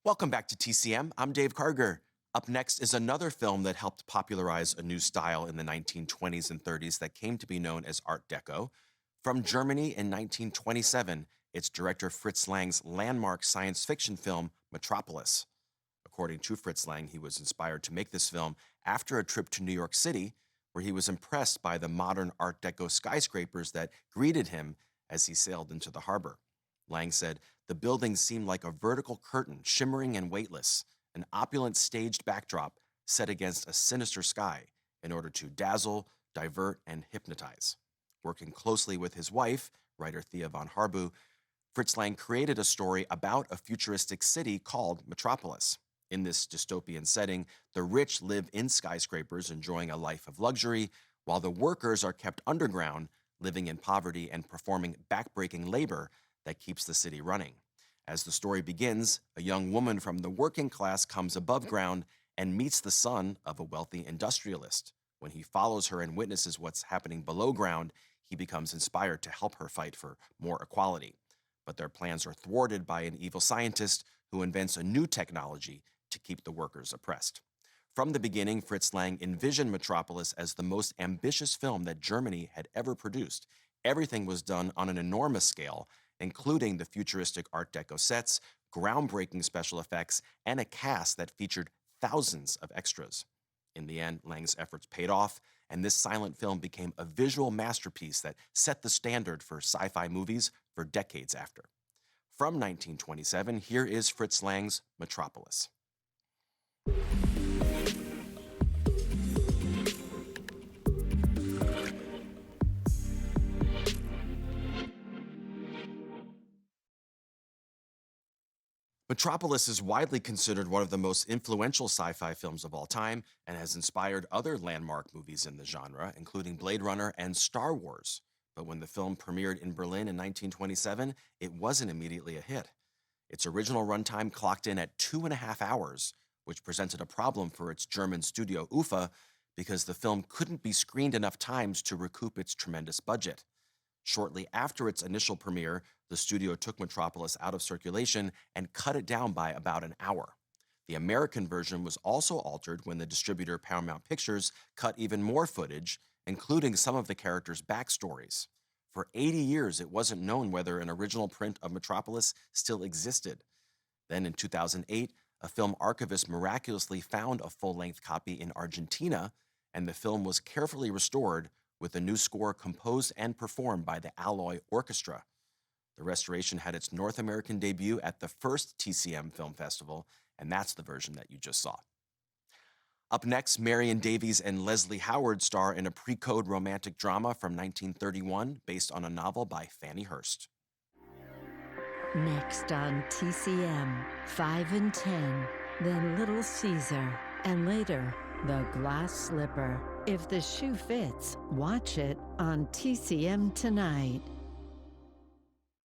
Welcome back to TCM. I'm Dave Karger. Up next is another film that helped popularize a new style in the 1920s and 30s that came to be known as Art Deco. From Germany in 1927, it's director Fritz Lang's landmark science fiction film, Metropolis. According to Fritz Lang, he was inspired to make this film after a trip to New York City, where he was impressed by the modern Art Deco skyscrapers that greeted him as he sailed into the harbor. Lang said, "The buildings seemed like a vertical curtain, shimmering and weightless, an opulent staged backdrop set against a sinister sky in order to dazzle, divert, and hypnotize." Working closely with his wife, writer Thea von Harbu, Fritz Lang created a story about a futuristic city called Metropolis. In this dystopian setting, the rich live in skyscrapers enjoying a life of luxury, while the workers are kept underground, living in poverty and performing backbreaking labor that keeps the city running. As the story begins, a young woman from the working class comes above ground and meets the son of a wealthy industrialist. When he follows her and witnesses what's happening below ground, he becomes inspired to help her fight for more equality. But their plans are thwarted by an evil scientist who invents a new technology to keep the workers oppressed. From the beginning, Fritz Lang envisioned Metropolis as the most ambitious film that Germany had ever produced. Everything was done on an enormous scale, including the futuristic Art Deco sets, groundbreaking special effects, and a cast that featured thousands of extras. In the end, Lang's efforts paid off, and this silent film became a visual masterpiece that set the standard for sci-fi movies for decades after. From 1927, here is Fritz Lang's Metropolis. Metropolis is widely considered one of the most influential sci-fi films of all time and has inspired other landmark movies in the genre, including Blade Runner and Star Wars. But when the film premiered in Berlin in 1927, it wasn't immediately a hit. Its original runtime clocked in at 2.5 hours, which presented a problem for its German studio UFA because the film couldn't be screened enough times to recoup its tremendous budget. Shortly after its initial premiere, the studio took Metropolis out of circulation and cut it down by about an hour. The American version was also altered when the distributor Paramount Pictures cut even more footage, including some of the characters' backstories. For 80 years, it wasn't known whether an original print of Metropolis still existed. Then in 2008, a film archivist miraculously found a full-length copy in Argentina, and the film was carefully restored with a new score composed and performed by the Alloy Orchestra. The restoration had its North American debut at the first TCM Film Festival, and that's the version that you just saw. Up next, Marion Davies and Leslie Howard star in a pre-code romantic drama from 1931 based on a novel by Fannie Hurst. Next on TCM, 5 and 10, then Little Caesar, and later, The Glass Slipper. If the shoe fits, watch it on TCM tonight.